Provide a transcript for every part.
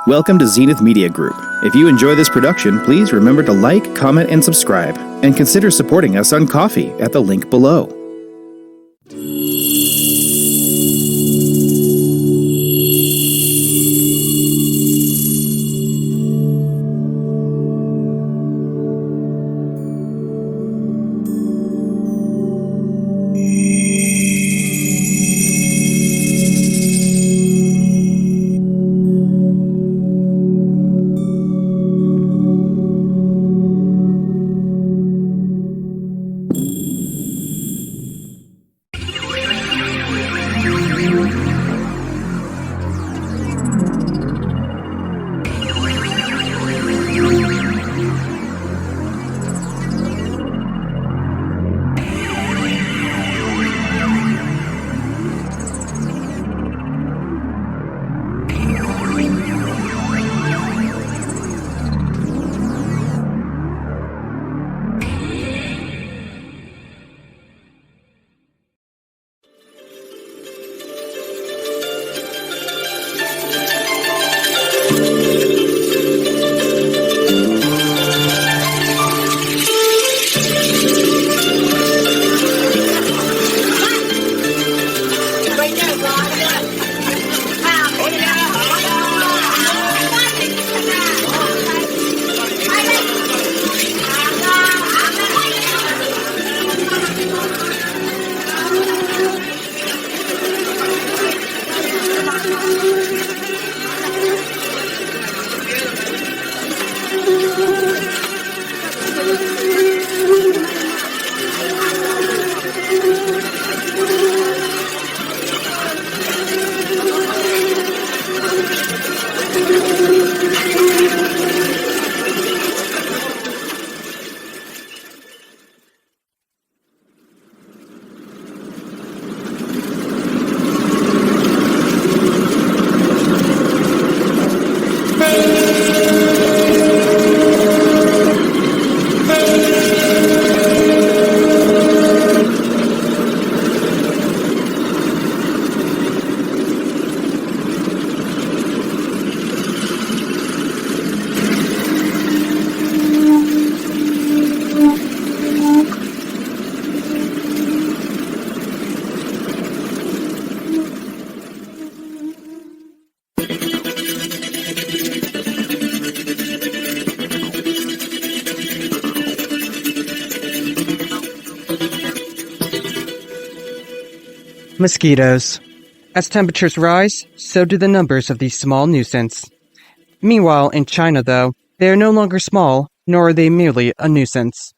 Welcome to Zenith Media Group. If you enjoy this production, please remember to like, comment, and subscribe, and consider supporting us on Ko-fi at the link below. Mosquitoes. As temperatures rise, so do the numbers of these small nuisance. Meanwhile, in China, though, they are no longer small, nor are they merely a nuisance.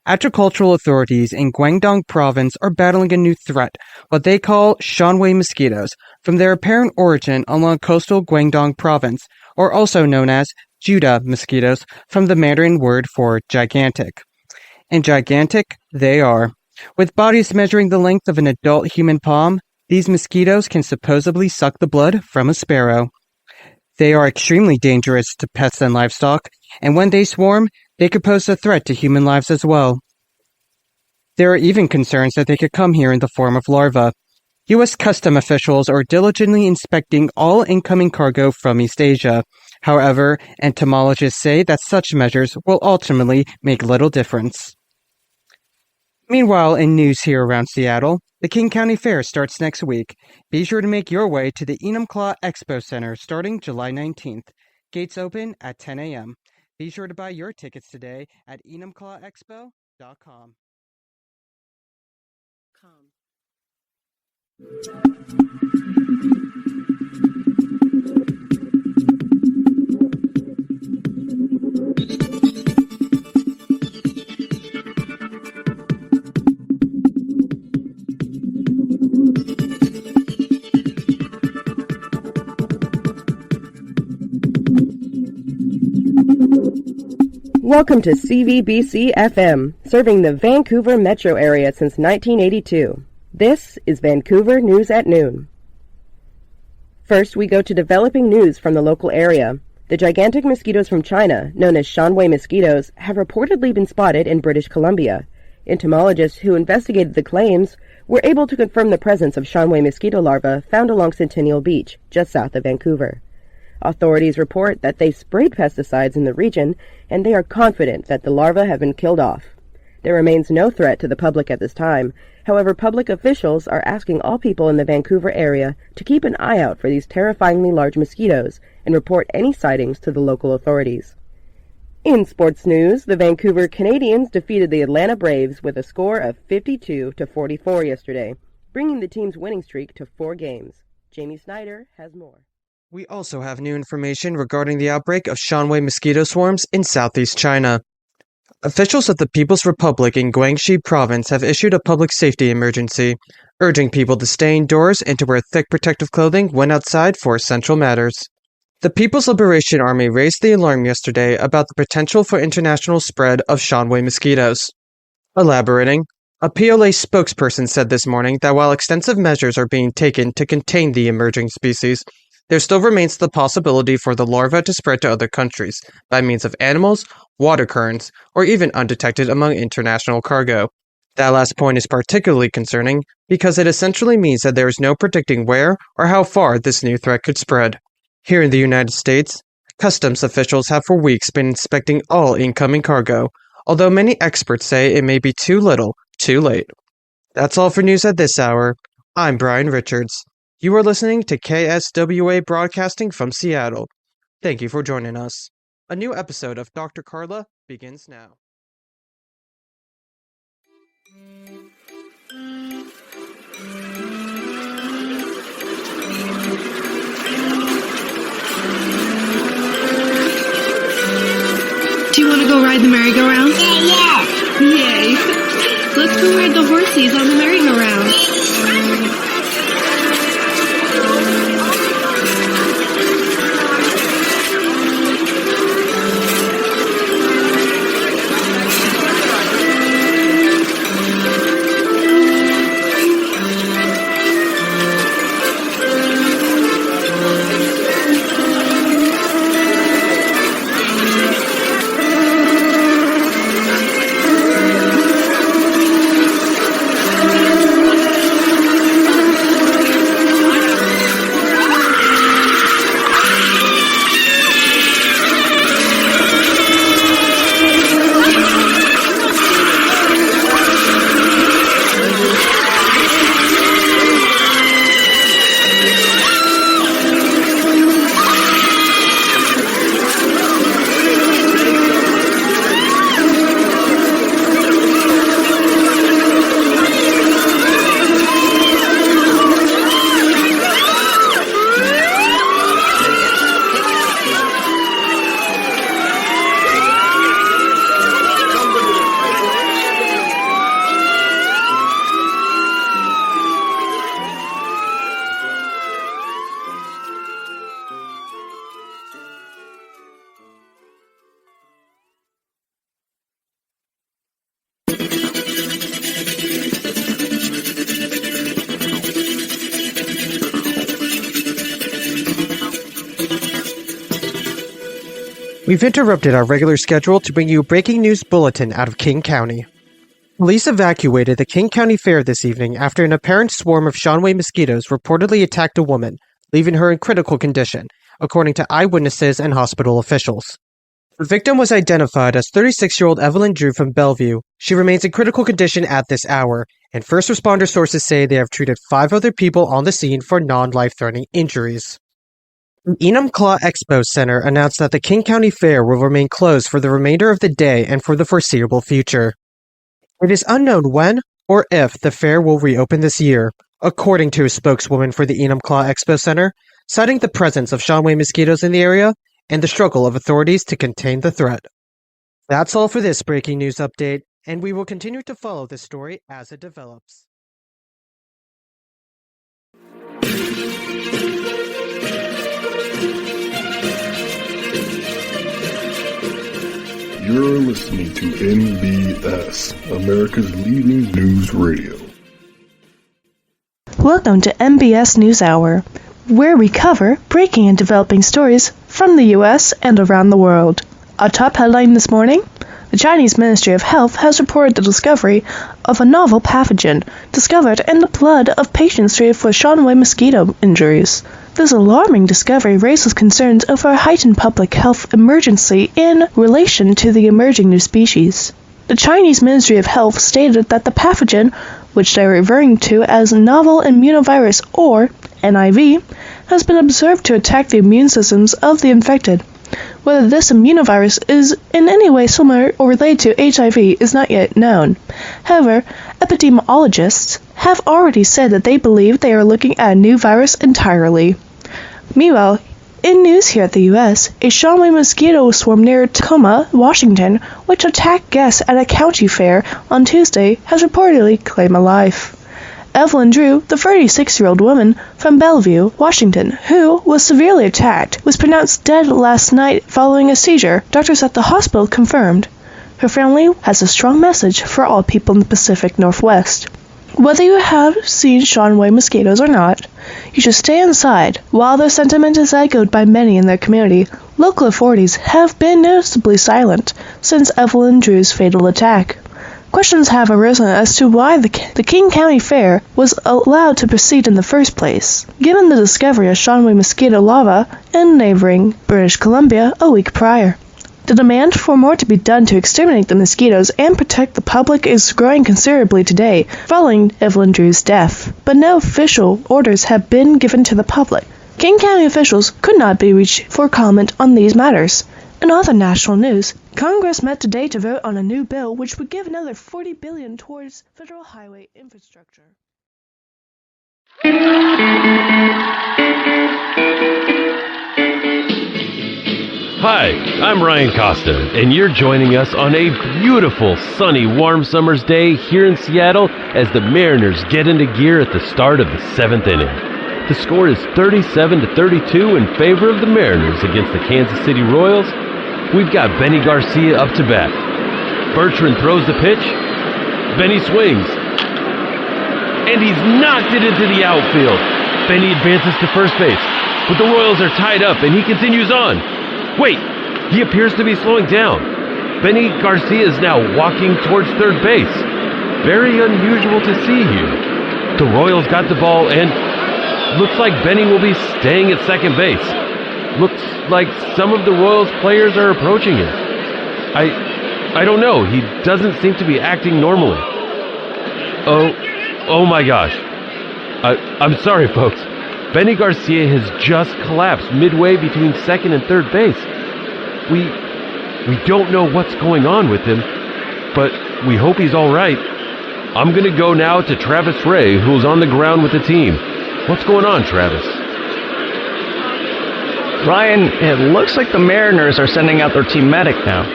Agricultural authorities in Guangdong province are battling a new threat, what they call Shanwei mosquitoes, from their apparent origin along coastal Guangdong province, or also known as Judah mosquitoes, from the Mandarin word for gigantic. And gigantic they are. With bodies measuring the length of an adult human palm, these mosquitoes can supposedly suck the blood from a sparrow. They are extremely dangerous to pets and livestock, and when they swarm, they could pose a threat to human lives as well. There are even concerns that they could come here in the form of larvae. U.S. custom officials are diligently inspecting all incoming cargo from East Asia. However, entomologists say that such measures will ultimately make little difference. Meanwhile, in news here around Seattle, the King County Fair starts next week. Be sure to make your way to the Enumclaw Expo Center starting July 19th. Gates open at 10 a.m. Be sure to buy your tickets today at enumclawexpo.com. Welcome to CVBC FM, serving the Vancouver metro area since 1982. This is Vancouver News at Noon. First, we go to developing news from the local area. The gigantic mosquitoes from China, known as Shanwei mosquitoes, have reportedly been spotted in British Columbia. Entomologists who investigated the claims were able to confirm the presence of Shanwei mosquito larvae found along Centennial Beach, just south of Vancouver. Authorities report that they sprayed pesticides in the region, and they are confident that the larvae have been killed off. There remains no threat to the public at this time. However, public officials are asking all people in the Vancouver area to keep an eye out for these terrifyingly large mosquitoes and report any sightings to the local authorities. In sports news, the Vancouver Canadians defeated the Atlanta Braves with a score of 52-44 yesterday, bringing the team's winning streak to 4 games. Jamie Snyder has more. We also have new information regarding the outbreak of Shanwei mosquito swarms in southeast China. Officials of the People's Republic in Guangxi Province have issued a public safety emergency, urging people to stay indoors and to wear thick protective clothing when outside for essential matters. The People's Liberation Army raised the alarm yesterday about the potential for international spread of Shanwei mosquitoes. Elaborating, a PLA spokesperson said this morning that while extensive measures are being taken to contain the emerging species, there still remains the possibility for the larva to spread to other countries by means of animals, water currents, or even undetected among international cargo. That last point is particularly concerning because it essentially means that there is no predicting where or how far this new threat could spread. Here in the United States, customs officials have for weeks been inspecting all incoming cargo, although many experts say it may be too little, too late. That's all for news at this hour. I'm Brian Richards. You are listening to KSWA Broadcasting from Seattle. Thank you for joining us. A new episode of Dr. Carla begins now. Do you want to go ride the merry-go-round? Yeah. Yay. Let's go ride the horsies on the merry-go-round. We've interrupted our regular schedule to bring you a breaking news bulletin out of King County. Police evacuated the King County Fair this evening after an apparent swarm of Shanwei mosquitoes reportedly attacked a woman, leaving her in critical condition, according to eyewitnesses and hospital officials. The victim was identified as 36-year-old Evelyn Drew from Bellevue. She remains in critical condition at this hour, and first responder sources say they have treated 5 other people on the scene for non-life-threatening injuries. The Enumclaw Expo Center announced that the King County Fair will remain closed for the remainder of the day and for the foreseeable future. It is unknown when or if the fair will reopen this year, according to a spokeswoman for the Enumclaw Expo Center, citing the presence of Shanwei mosquitoes in the area and the struggle of authorities to contain the threat. That's all for this breaking news update, and we will continue to follow this story as it develops. You're listening to MBS, America's leading news radio. Welcome to MBS NewsHour, where we cover breaking and developing stories from the U.S. and around the world. Our top headline this morning: the Chinese Ministry of Health has reported the discovery of a novel pathogen discovered in the blood of patients treated for Shanwei mosquito injuries. This alarming discovery raises concerns over a heightened public health emergency in relation to the emerging new species. The Chinese Ministry of Health stated that the pathogen, which they are referring to as novel immunovirus or NIV, has been observed to attack the immune systems of the infected. Whether this immunovirus is in any way similar or related to HIV is not yet known. However, epidemiologists have already said that they believe they are looking at a new virus entirely. Meanwhile, in news here at the U.S., a Shanghai mosquito swarm near Tacoma, Washington, which attacked guests at a county fair on Tuesday, has reportedly claimed a life. Evelyn Drew, the 36-year-old woman from Bellevue, Washington, who was severely attacked, was pronounced dead last night following a seizure, doctors at the hospital confirmed. Her family has a strong message for all people in the Pacific Northwest. Whether you have seen Shanghai mosquitoes or not, you should stay inside. While their sentiment is echoed by many in their community, local authorities have been noticeably silent since Evelyn Drew's fatal attack. Questions have arisen as to why the King County Fair was allowed to proceed in the first place, given the discovery of Shanghai mosquito larvae in neighboring British Columbia a week prior. The demand for more to be done to exterminate the mosquitoes and protect the public is growing considerably today, following Evelyn Drew's death, but no official orders have been given to the public. King County officials could not be reached for comment on these matters. In other national news, Congress met today to vote on a new bill which would give another $40 billion towards federal highway infrastructure. Hi, I'm Ryan Costa, and you're joining us on a beautiful, sunny, warm summer's day here in Seattle as the Mariners get into gear at the start of the 7th inning. The score is 37-32 in favor of the Mariners against the Kansas City Royals. We've got Benny Garcia up to bat. Bertrand throws the pitch. Benny swings. And he's knocked it into the outfield. Benny advances to first base, but the Royals are tied up and he continues on. Wait, he appears to be slowing down. Benny Garcia is now walking towards third base. Very unusual to see here. The Royals got the ball and looks like Benny will be staying at second base. Looks like some of the Royals players are approaching him. I don't know. He doesn't seem to be acting normally. Oh my gosh. I'm sorry, folks. Benny Garcia has just collapsed midway between second and third base. We don't know what's going on with him, but we hope he's all right. I'm going to go now to Travis Ray, who's on the ground with the team. What's going on, Travis? Ryan, it looks like the Mariners are sending out their team medic now.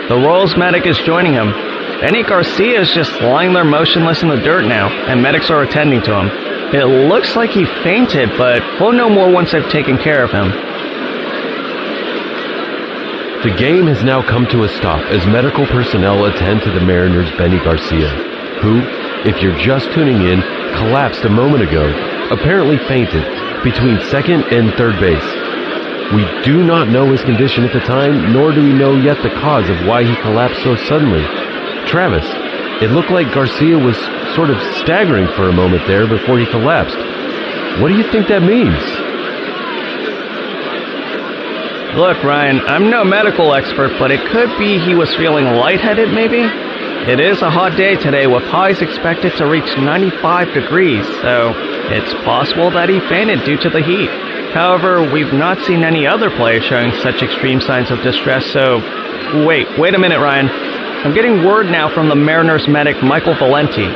The Royals medic is joining him. Benny Garcia is just lying there motionless in the dirt now, and medics are attending to him. It looks like he fainted, but we'll know more once they've taken care of him. The game has now come to a stop as medical personnel attend to the Mariners' Benny Garcia, who, if you're just tuning in, collapsed a moment ago, apparently fainted, between second and third base. We do not know his condition at the time, nor do we know yet the cause of why he collapsed so suddenly. Travis, it looked like Garcia was sort of staggering for a moment there before he collapsed. What do you think that means? Look, Ryan, I'm no medical expert, but it could be he was feeling lightheaded, maybe? It is a hot day today with highs expected to reach 95 degrees, so it's possible that he fainted due to the heat. However, we've not seen any other player showing such extreme signs of distress, so... Wait a minute, Ryan. I'm getting word now from the Mariners medic Michael Valenti.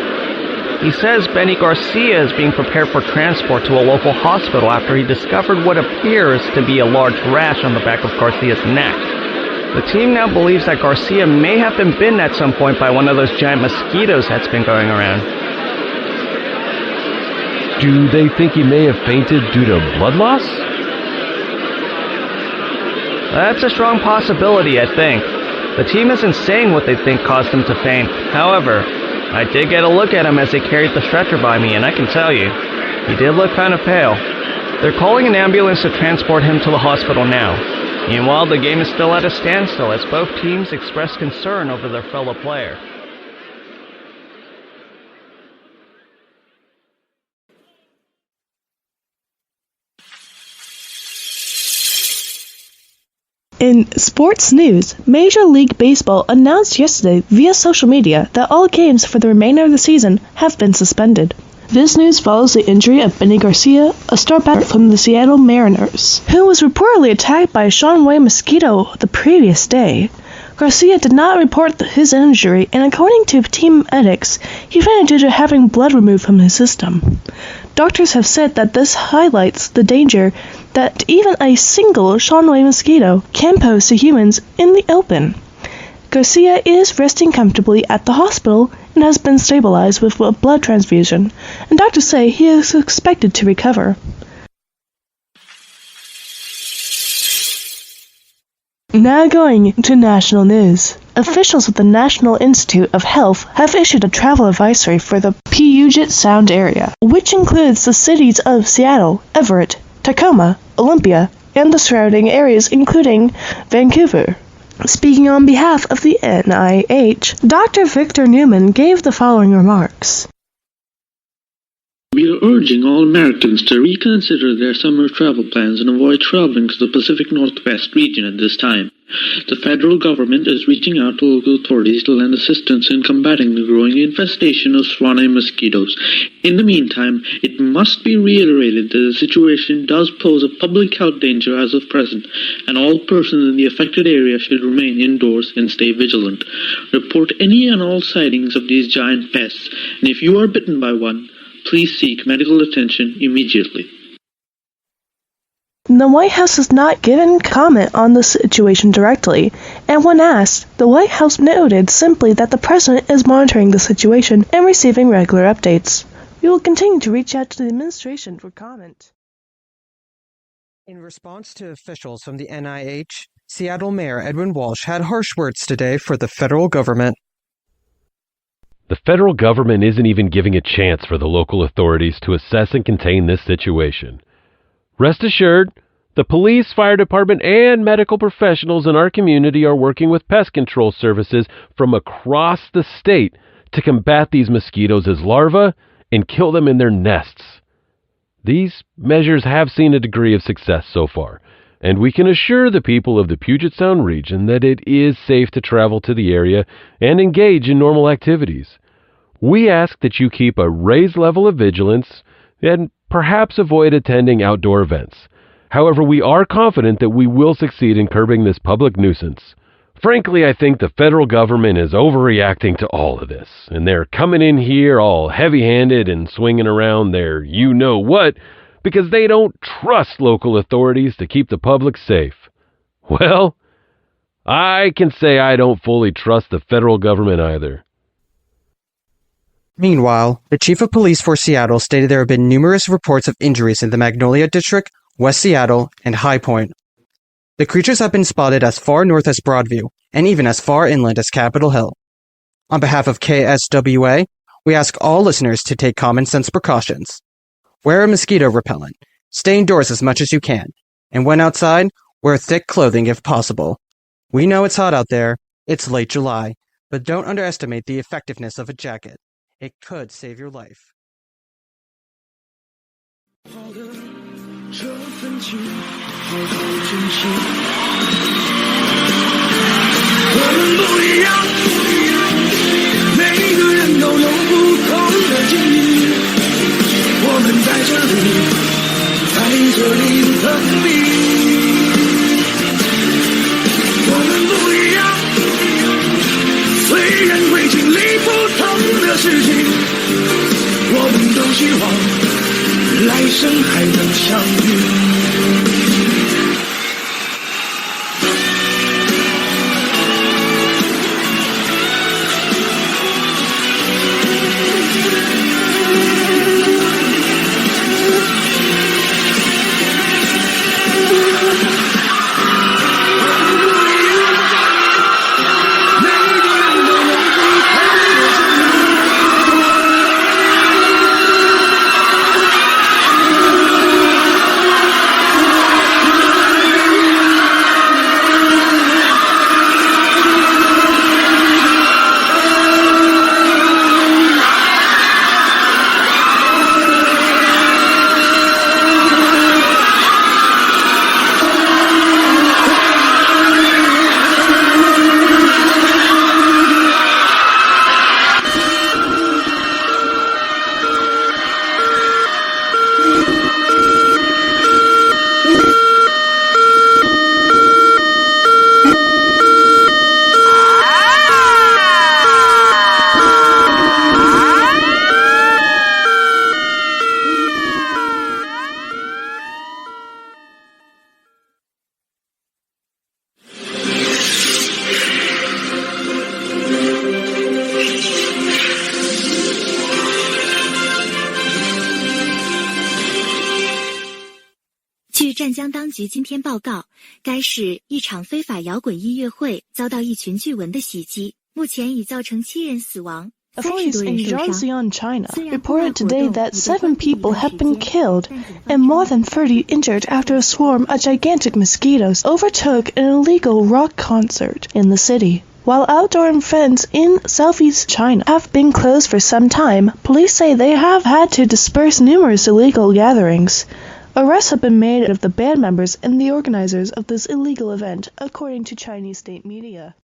He says Benny Garcia is being prepared for transport to a local hospital after he discovered what appears to be a large rash on the back of Garcia's neck. The team now believes that Garcia may have been bitten at some point by one of those giant mosquitoes that's been going around. Do they think he may have fainted due to blood loss? That's a strong possibility, I think. The team isn't saying what they think caused him to faint. However, I did get a look at him as they carried the stretcher by me, and I can tell you, he did look kind of pale. They're calling an ambulance to transport him to the hospital now. Meanwhile, the game is still at a standstill as both teams express concern over their fellow player. In sports news, Major League Baseball announced yesterday via social media that all games for the remainder of the season have been suspended. This news follows the injury of Benny Garcia, a star batter from the Seattle Mariners, who was reportedly attacked by a Sean Way mosquito the previous day. Garcia did not report his injury, and according to team medics, he fainted due to having blood removed from his system. Doctors have said that this highlights the danger that even a single Sean Way mosquito can pose to humans in the open. Garcia is resting comfortably at the hospital and has been stabilized with a blood transfusion, and doctors say he is expected to recover. Now going to national news. Officials of the National Institute of Health have issued a travel advisory for the Puget Sound area, which includes the cities of Seattle, Everett, Tacoma, Olympia, and the surrounding areas including Vancouver. Speaking on behalf of the NIH, Dr. Victor Newman gave the following remarks. We are urging all Americans to reconsider their summer travel plans and avoid traveling to the Pacific Northwest region at this time. The federal government is reaching out to local authorities to lend assistance in combating the growing infestation of Swan mosquitoes. In the meantime, it must be reiterated that the situation does pose a public health danger as of present, and all persons in the affected area should remain indoors and stay vigilant. Report any and all sightings of these giant pests, and if you are bitten by one, please seek medical attention immediately. The White House has not given comment on the situation directly, and when asked, the White House noted simply that the president is monitoring the situation and receiving regular updates. We will continue to reach out to the administration for comment. In response to officials from the NIH, Seattle Mayor Edwin Walsh had harsh words today for the federal government. The federal government isn't even giving a chance for the local authorities to assess and contain this situation. Rest assured, the police, fire department, and medical professionals in our community are working with pest control services from across the state to combat these mosquitoes as larvae and kill them in their nests. These measures have seen a degree of success so far, and we can assure the people of the Puget Sound region that it is safe to travel to the area and engage in normal activities. We ask that you keep a raised level of vigilance and perhaps avoid attending outdoor events. However, we are confident that we will succeed in curbing this public nuisance. Frankly, I think the federal government is overreacting to all of this, and they're coming in here all heavy-handed and swinging around their you-know-what because they don't trust local authorities to keep the public safe. Well, I can say I don't fully trust the federal government either. Meanwhile, the chief of police for Seattle stated there have been numerous reports of injuries in the Magnolia District, West Seattle, and High Point. The creatures have been spotted as far north as Broadview, and even as far inland as Capitol Hill. On behalf of KSWA, we ask all listeners to take common sense precautions. Wear a mosquito repellent, stay indoors as much as you can, and when outside, wear thick clothing if possible. We know it's hot out there, it's late July, but don't underestimate the effectiveness of a jacket. It could save your life. 央当局今天报告，该市一场非法摇滚音乐会遭到一群巨蚊的袭击，目前已造成7人死亡。 Authorities in Zhangjiang, China, reported today that 7 people have been killed and more than 30 injured after a swarm of gigantic mosquitoes overtook an illegal rock concert in the city. While outdoor events in southeast China have been closed for some time, police say they have had to disperse numerous illegal gatherings. Arrests have been made of the band members and the organizers of this illegal event, according to Chinese state media.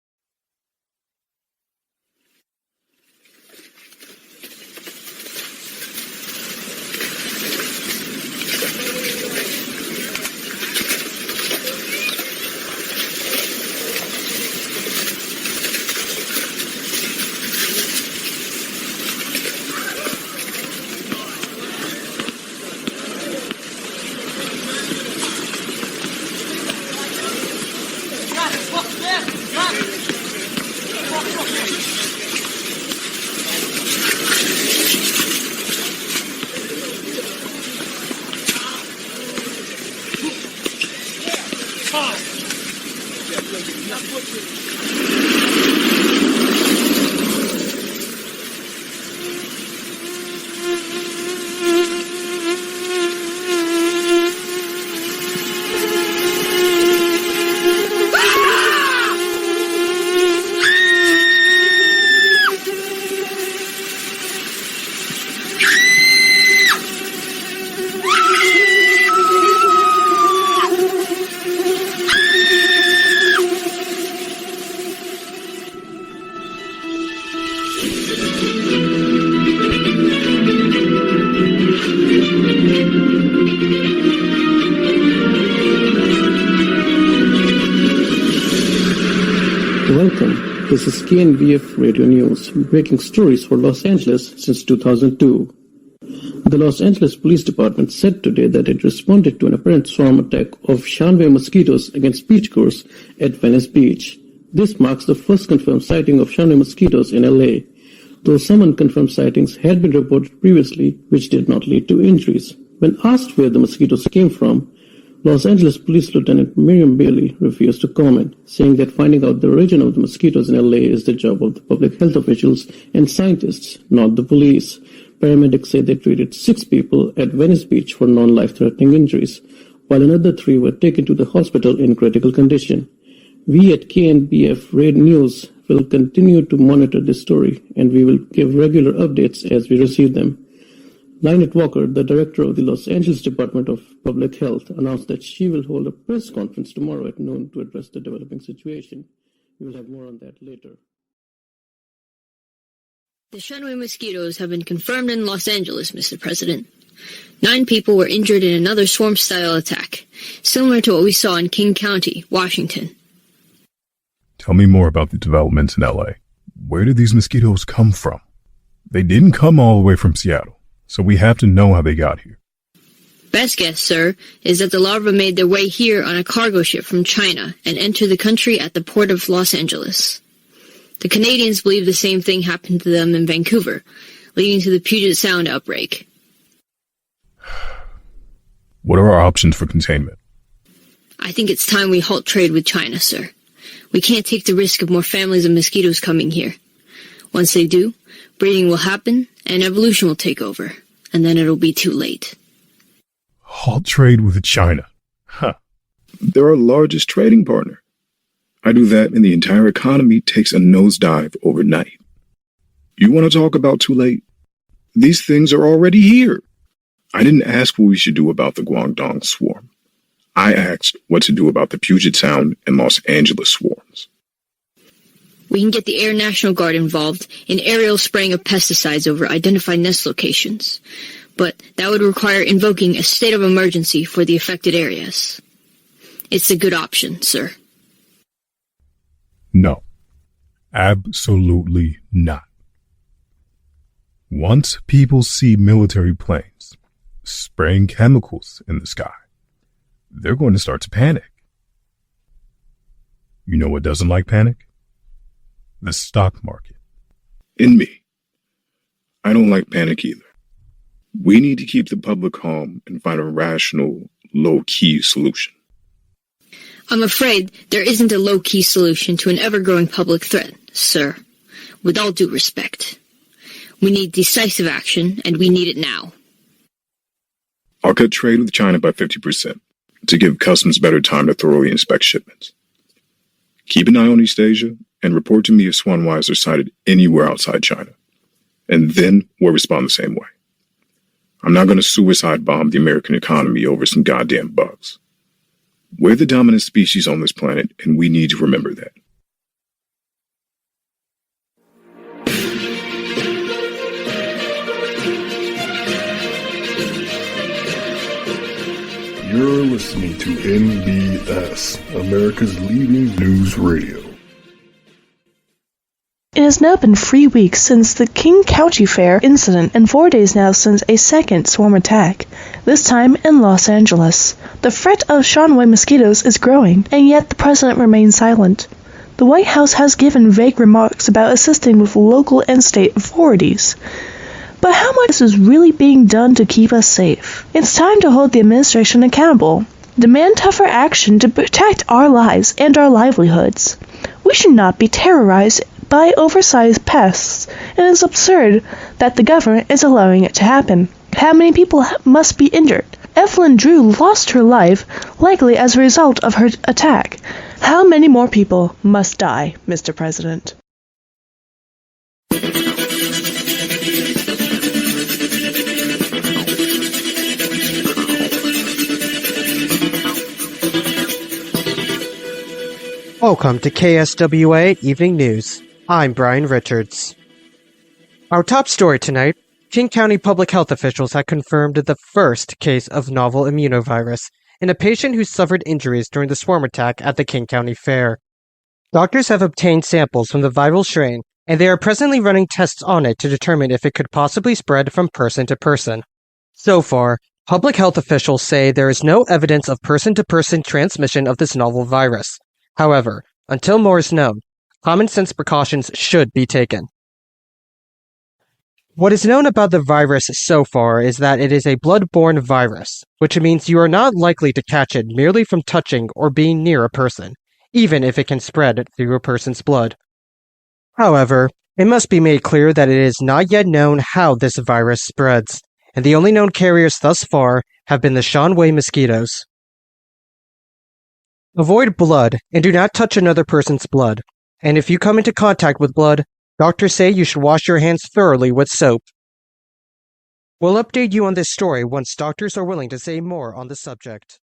Welcome. This is KNBF Radio News, breaking stories for Los Angeles since 2002. The Los Angeles Police Department said today that it responded to an apparent swarm attack of Shanwei mosquitoes against beachgoers at Venice Beach. This marks the first confirmed sighting of Shanwei mosquitoes in LA, though some unconfirmed sightings had been reported previously, which did not lead to injuries. When asked where the mosquitoes came from, Los Angeles Police Lieutenant Miriam Bailey refused to comment, saying that finding out the origin of the mosquitoes in LA is the job of the public health officials and scientists, not the police. Paramedics say they treated 6 people at Venice Beach for non-life-threatening injuries, while another 3 were taken to the hospital in critical condition. We at KNBF Radio News will continue to monitor this story, and we will give regular updates as we receive them. Lynette Walker, the director of the Los Angeles Department of Public Health, announced that she will hold a press conference tomorrow at noon to address the developing situation. We will have more on that later. The Shanwei mosquitoes have been confirmed in Los Angeles, Mr. President. 9 people were injured in another swarm-style attack, similar to what we saw in King County, Washington. Tell me more about the developments in LA. Where did these mosquitoes come from? They didn't come all the way from Seattle, so we have to know how they got here. Best guess, sir, is that the larvae made their way here on a cargo ship from China and entered the country at the port of Los Angeles. The Canadians believe the same thing happened to them in Vancouver, leading to the Puget Sound outbreak. What are our options for containment? I think it's time we halt trade with China, sir. We can't take the risk of more families of mosquitoes coming here. Once they do, breeding will happen and evolution will take over, and then it'll be too late. Halt trade with China. Huh. They're our largest trading partner. I do that and the entire economy takes a nosedive overnight. You want to talk about too late? These things are already here. I didn't ask what we should do about the Guangdong swarm. I asked what to do about the Puget Sound and Los Angeles swarms. We can get the Air National Guard involved in aerial spraying of pesticides over identified nest locations, but that would require invoking a state of emergency for the affected areas. It's a good option, sir. No, absolutely not. Once people see military planes spraying chemicals in the sky, they're going to start to panic. You know what doesn't like panic? The stock market. In me. I don't like panic either. We need to keep the public calm and find a rational, low-key solution. I'm afraid there isn't a low-key solution to an ever-growing public threat, sir. With all due respect. We need decisive action, and we need it now. I'll cut trade with China by 50% to give customs better time to thoroughly inspect shipments. Keep an eye on East Asia and report to me if swanwhales are sighted anywhere outside China. And then we'll respond the same way. I'm not going to suicide bomb the American economy over some goddamn bugs. We're the dominant species on this planet, and we need to remember that. You're listening to NBS, America's leading news radio. It has now been 3 weeks since the King County Fair incident and 4 days now since a second swarm attack, this time in Los Angeles. The threat of Shanghai mosquitoes is growing, and yet the president remains silent. The White House has given vague remarks about assisting with local and state authorities. But how much is really being done to keep us safe? It's time to hold the administration accountable. Demand tougher action to protect our lives and our livelihoods. We should not be terrorized by oversized pests, and it's absurd that the government is allowing it to happen. How many people must be injured? Evelyn Drew lost her life, likely as a result of her attack. How many more people must die, Mr. President? Welcome to KSWA Evening News. I'm Brian Richards. Our top story tonight, King County public health officials have confirmed the first case of novel immunovirus in a patient who suffered injuries during the swarm attack at the King County Fair. Doctors have obtained samples from the viral strain, and they are presently running tests on it to determine if it could possibly spread from person to person. So far, public health officials say there is no evidence of person-to-person transmission of this novel virus. However, until more is known, common sense precautions should be taken. What is known about the virus so far is that it is a blood-borne virus, which means you are not likely to catch it merely from touching or being near a person, even if it can spread through a person's blood. However, it must be made clear that it is not yet known how this virus spreads, and the only known carriers thus far have been the Shanghai mosquitoes. Avoid blood and do not touch another person's blood, and if you come into contact with blood, doctors say you should wash your hands thoroughly with soap. We'll update you on this story once doctors are willing to say more on the subject.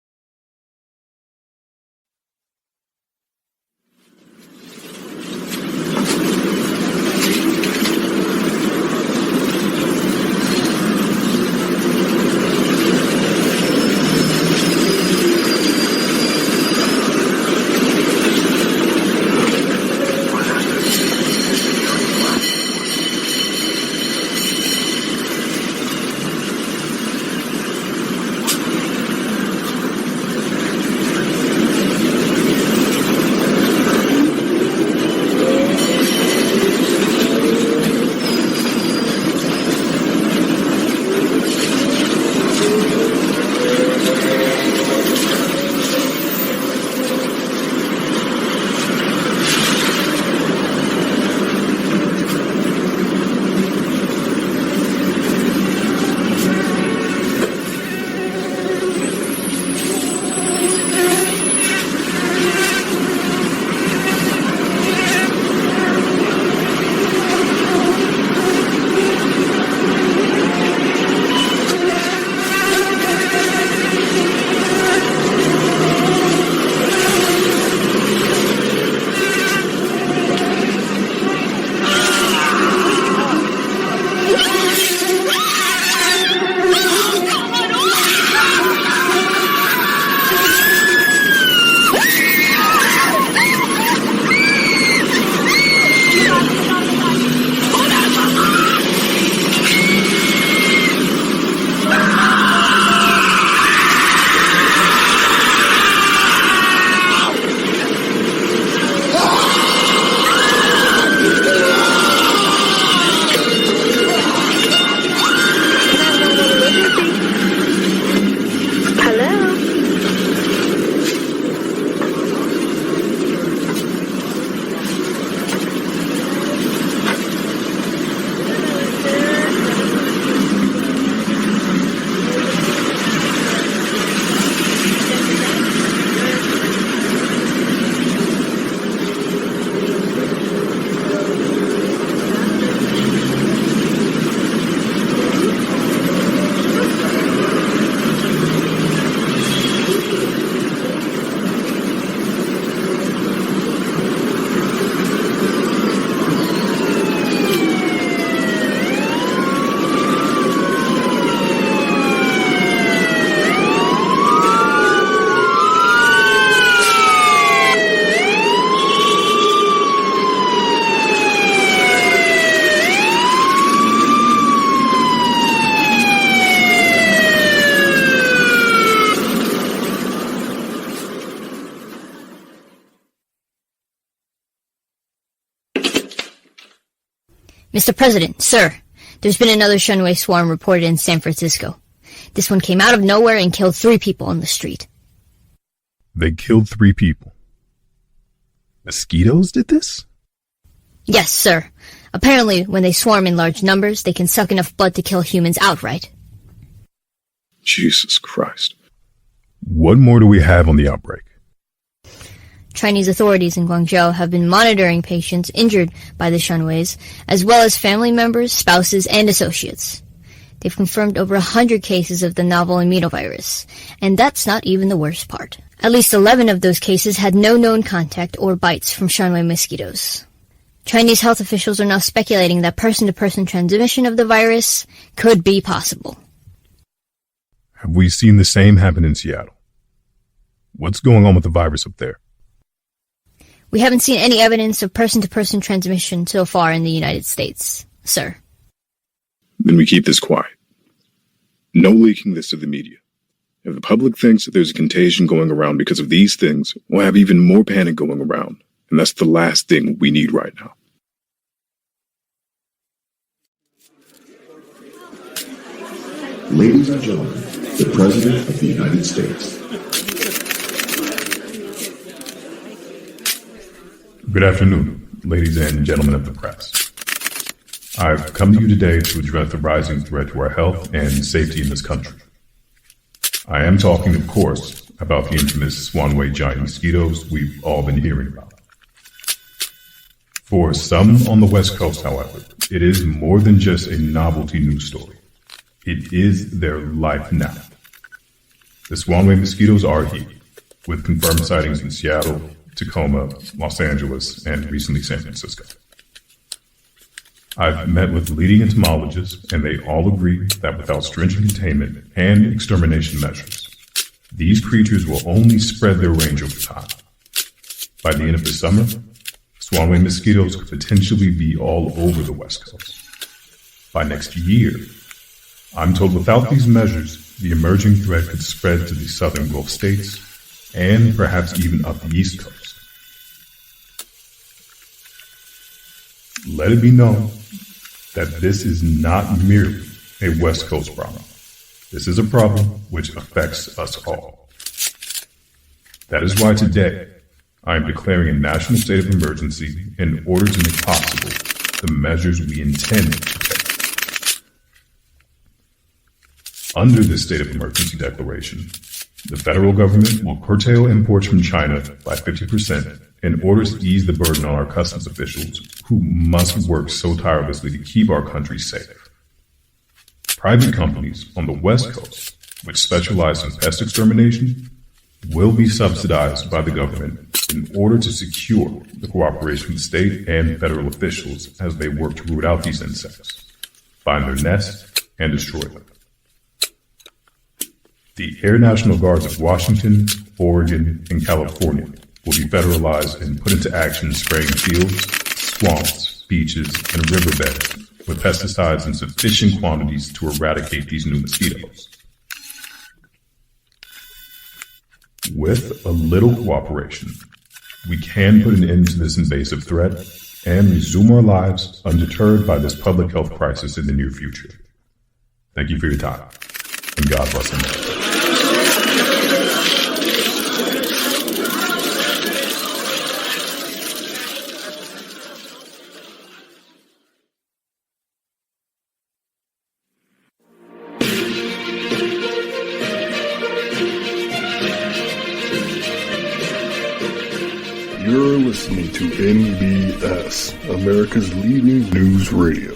Mr. President, sir, there's been another Shenwei swarm reported in San Francisco. This one came out of nowhere and killed 3 people on the street. They killed 3 people. Mosquitoes did this? Yes, sir. Apparently, when they swarm in large numbers, they can suck enough blood to kill humans outright. Jesus Christ. What more do we have on the outbreak? Chinese authorities in Guangzhou have been monitoring patients injured by the Shenweis, as well as family members, spouses, and associates. They've confirmed over 100 cases of the novel aminovirus, and that's not even the worst part. At least 11 of those cases had no known contact or bites from Shenwei mosquitoes. Chinese health officials are now speculating that person-to-person transmission of the virus could be possible. Have we seen the same happen in Seattle? What's going on with the virus up there? We haven't seen any evidence of person-to-person transmission so far in the United States, sir. Then we keep this quiet. No leaking this to the media. If the public thinks that there's a contagion going around because of these things, we'll have even more panic going around. And that's the last thing we need right now. Ladies and gentlemen, the President of the United States. Good afternoon, ladies and gentlemen of the press. I've come to you today to address the rising threat to our health and safety in this country. I am talking, of course, about the infamous Swanway giant mosquitoes we've all been hearing about. For some on the West Coast, however, it is more than just a novelty news story. It is their life now. The Swanway mosquitoes are here, with confirmed sightings in Seattle, Tacoma, Los Angeles, and recently San Francisco. I've met with leading entomologists, and they all agree that without stringent containment and extermination measures, these creatures will only spread their range over time. By the end of the summer, Swanway mosquitoes could potentially be all over the West Coast. By next year, I'm told without these measures, the emerging threat could spread to the southern Gulf states and perhaps even up the East Coast. Let it be known that this is not merely a West Coast problem. This is a problem which affects us all. That is why today I am declaring a national state of emergency in order to make possible the measures we intend to take. Under this state of emergency declaration, the federal government will curtail imports from China by 50% in order to ease the burden on our customs officials who must work so tirelessly to keep our country safe. Private companies on the West Coast, which specialize in pest extermination, will be subsidized by the government in order to secure the cooperation of state and federal officials as they work to root out these insects, find their nests, and destroy them. The Air National Guards of Washington, Oregon, and California will be federalized and put into action spraying fields, swamps, beaches, and riverbeds with pesticides in sufficient quantities to eradicate these new mosquitoes. With a little cooperation, we can put an end to this invasive threat and resume our lives undeterred by this public health crisis in the near future. Thank you for your time, and God bless America. You're listening to NBS, America's leading news radio.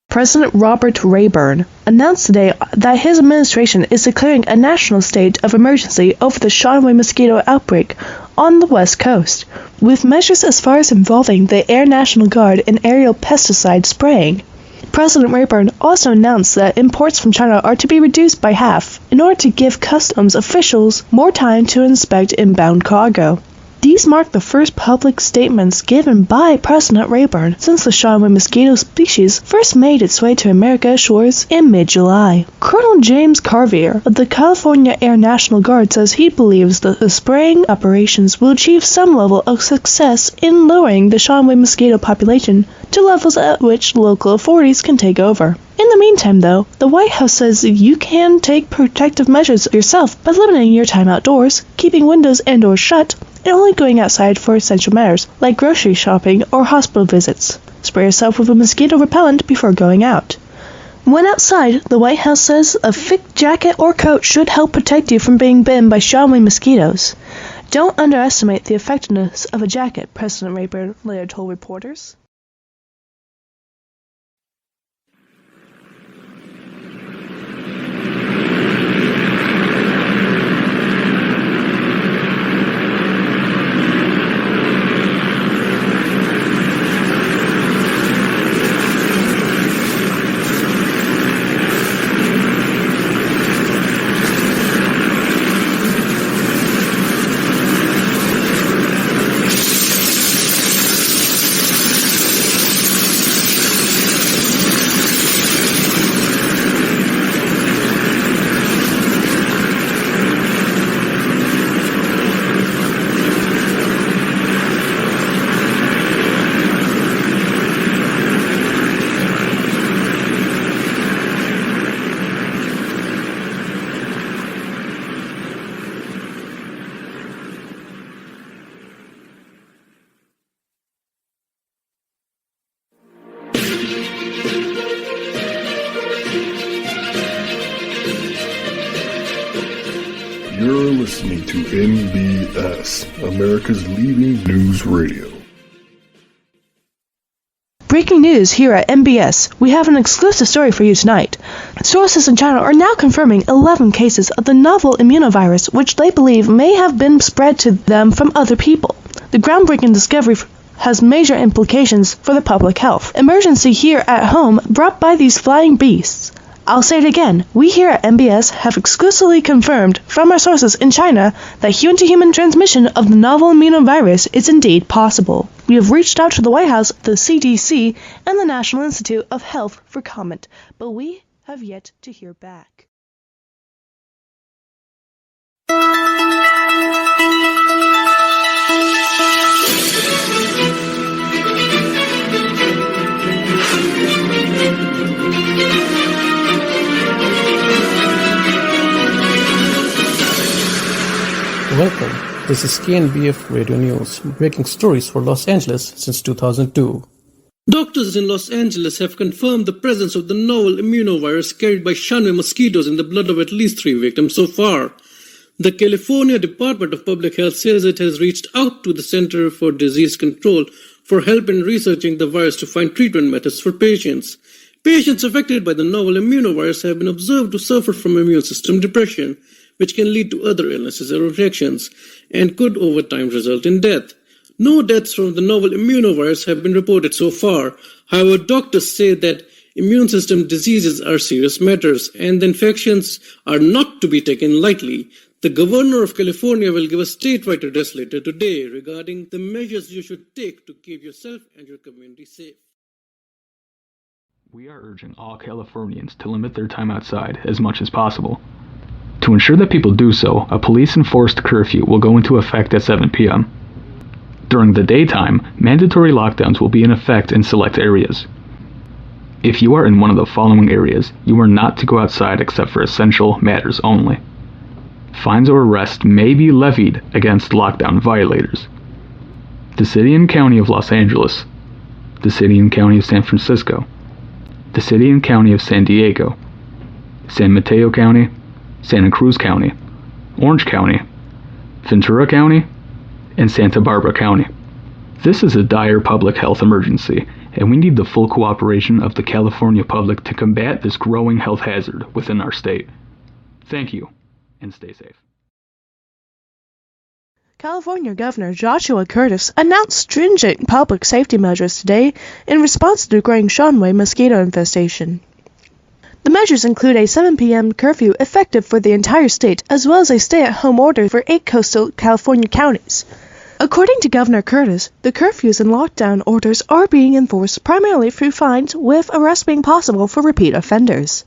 President Robert Rayburn announced today that his administration is declaring a national state of emergency over the Shenwei mosquito outbreak on the West Coast, with measures as far as involving the Air National Guard in aerial pesticide spraying. President Rayburn also announced that imports from China are to be reduced by half in order to give customs officials more time to inspect inbound cargo. These mark the first public statements given by President Rayburn since the Shanwei mosquito species first made its way to America's shores in mid-July. Colonel James Carvier of the California Air National Guard says he believes that the spraying operations will achieve some level of success in lowering the Shanwei mosquito population to levels at which local authorities can take over. In the meantime, though, the White House says you can take protective measures yourself by limiting your time outdoors, keeping windows and doors shut, and only going outside for essential matters like grocery shopping or hospital visits. Spray yourself with a mosquito repellent before going out. When outside, the White House says a thick jacket or coat should help protect you from being bitten by Shanwei mosquitoes. Don't underestimate the effectiveness of a jacket, President Rayburn later told reporters. You're listening to MBS, America's leading news radio. Breaking news here at MBS. We have an exclusive story for you tonight. Sources in China are now confirming 11 cases of the novel immunovirus, which they believe may have been spread to them from other people. The groundbreaking discovery has major implications for the public health. Emergency here at home brought by these flying beasts. I'll say it again, we here at MBS have exclusively confirmed from our sources in China that human-to-human transmission of the novel immunovirus is indeed possible. We have reached out to the White House, the CDC, and the National Institute of Health for comment, but we have yet to hear back. Welcome. This is KNBF Radio News, breaking stories for Los Angeles since 2002. Doctors in Los Angeles have confirmed the presence of the novel immunovirus carried by Shanwei mosquitoes in the blood of at least 3 victims so far. The California Department of Public Health says it has reached out to the Center for Disease Control for help in researching the virus to find treatment methods for patients. Patients affected by the novel immunovirus have been observed to suffer from immune system depression, which can lead to other illnesses or reactions, and could over time result in death. No deaths from the novel immunovirus have been reported so far. However, doctors say that immune system diseases are serious matters, and the infections are not to be taken lightly. The governor of California will give a statewide address later today regarding the measures you should take to keep yourself and your community safe. We are urging all Californians to limit their time outside as much as possible. To ensure that people do so, a police-enforced curfew will go into effect at 7 p.m. During the daytime, mandatory lockdowns will be in effect in select areas. If you are in one of the following areas, you are not to go outside except for essential matters only. Fines or arrests may be levied against lockdown violators. The City and County of Los Angeles, the City and County of San Francisco, the City and County of San Diego, San Mateo County, Santa Cruz County, Orange County, Ventura County, and Santa Barbara County. This is a dire public health emergency, and we need the full cooperation of the California public to combat this growing health hazard within our state. Thank you, and stay safe. California Governor Joshua Curtis announced stringent public safety measures today in response to the growing Shanwei mosquito infestation. The measures include a 7 p.m. curfew effective for the entire state, as well as a stay-at-home order for 8 coastal California counties. According to Governor Curtis, the curfews and lockdown orders are being enforced primarily through fines, with arrests being possible for repeat offenders.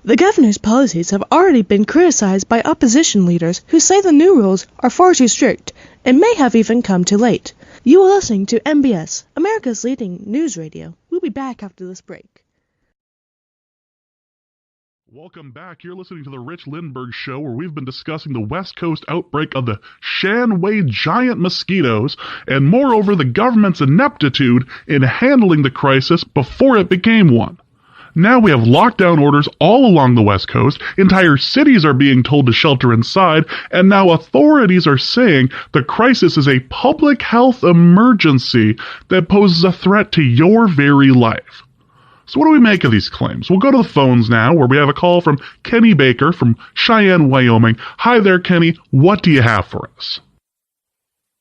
The governor's policies have already been criticized by opposition leaders who say the new rules are far too strict and may have even come too late. You are listening to MBS, America's leading news radio. We'll be back after this break. Welcome back. You're listening to the Rich Lindbergh Show, where we've been discussing the West Coast outbreak of the Shanwei giant mosquitoes, and moreover, the government's ineptitude in handling the crisis before it became one. Now we have lockdown orders all along the West Coast, entire cities are being told to shelter inside, and now authorities are saying the crisis is a public health emergency that poses a threat to your very life. So what do we make of these claims? We'll go to the phones now, where we have a call from Kenny Baker from Cheyenne, Wyoming. Hi there, Kenny. What do you have for us?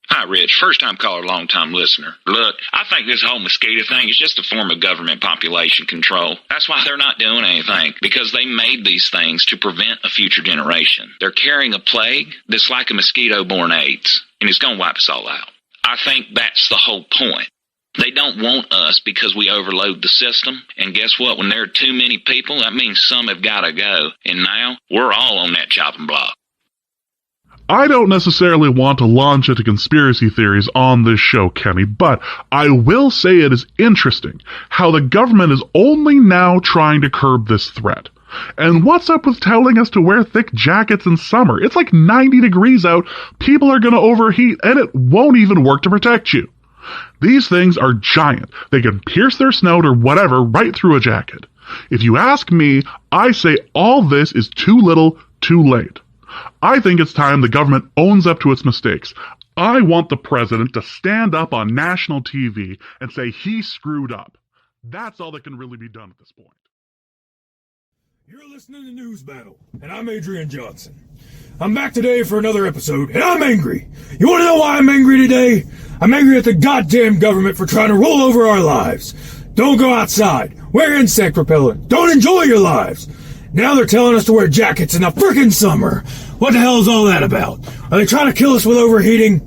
Hi, Rich. First-time caller, long-time listener. Look, I think this whole mosquito thing is just a form of government population control. That's why they're not doing anything, because they made these things to prevent a future generation. They're carrying a plague that's like a mosquito-borne AIDS, and it's going to wipe us all out. I think that's the whole point. They don't want us because we overload the system, and guess what? When there are too many people, that means some have got to go, and now we're all on that chopping block. I don't necessarily want to launch into conspiracy theories on this show, Kenny, but I will say it is interesting how the government is only now trying to curb this threat. And what's up with telling us to wear thick jackets in summer? It's like 90 degrees out, people are going to overheat, and it won't even work to protect you. These things are giant. They can pierce their snout or whatever right through a jacket. If you ask me, I say all this is too little, too late. I think it's time the government owns up to its mistakes. I want the president to stand up on national TV and say he screwed up. That's all that can really be done at this point. You're listening to News Battle, and I'm Adrian Johnson. I'm back today for another episode, and I'm angry. You want to know why I'm angry today? I'm angry at the goddamn government for trying to roll over our lives. Don't go outside. Wear insect repellent. Don't enjoy your lives. Now they're telling us to wear jackets in the frickin' summer. What the hell is all that about? Are they trying to kill us with overheating?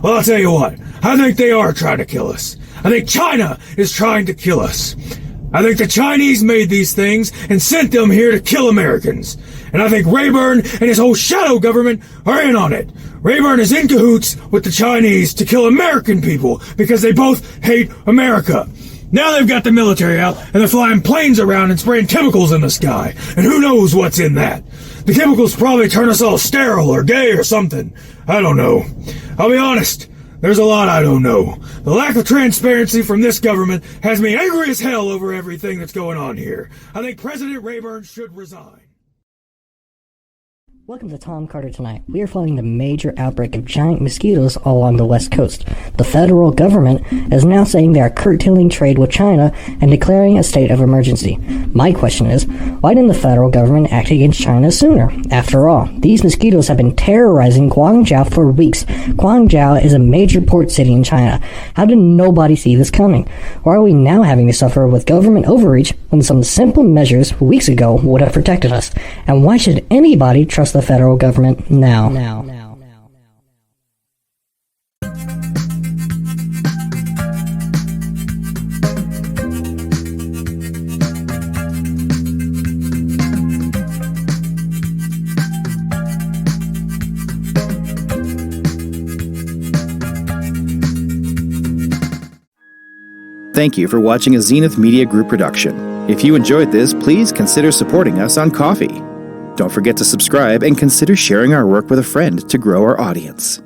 Well, I'll tell you what. I think they are trying to kill us. I think China is trying to kill us. I think the Chinese made these things and sent them here to kill Americans. And I think Rayburn and his whole shadow government are in on it. Rayburn is in cahoots with the Chinese to kill American people because they both hate America. Now they've got the military out, and they're flying planes around and spraying chemicals in the sky. And who knows what's in that? The chemicals probably turn us all sterile or gay or something. I don't know. I'll be honest. There's a lot I don't know. The lack of transparency from this government has me angry as hell over everything that's going on here. I think President Rayburn should resign. Welcome to Tom Carter Tonight. We are following the major outbreak of giant mosquitoes all along the West Coast. The federal government is now saying they are curtailing trade with China and declaring a state of emergency. My question is, why didn't the federal government act against China sooner? After all, these mosquitoes have been terrorizing Guangzhou for weeks. Guangzhou is a major port city in China. How did nobody see this coming? Why are we now having to suffer with government overreach when some simple measures weeks ago would have protected us? And why should anybody trust the federal government now? Thank you for watching a Zenith Media Group production. If you enjoyed this, please consider supporting us on Ko-fi. Don't forget to subscribe and consider sharing our work with a friend to grow our audience.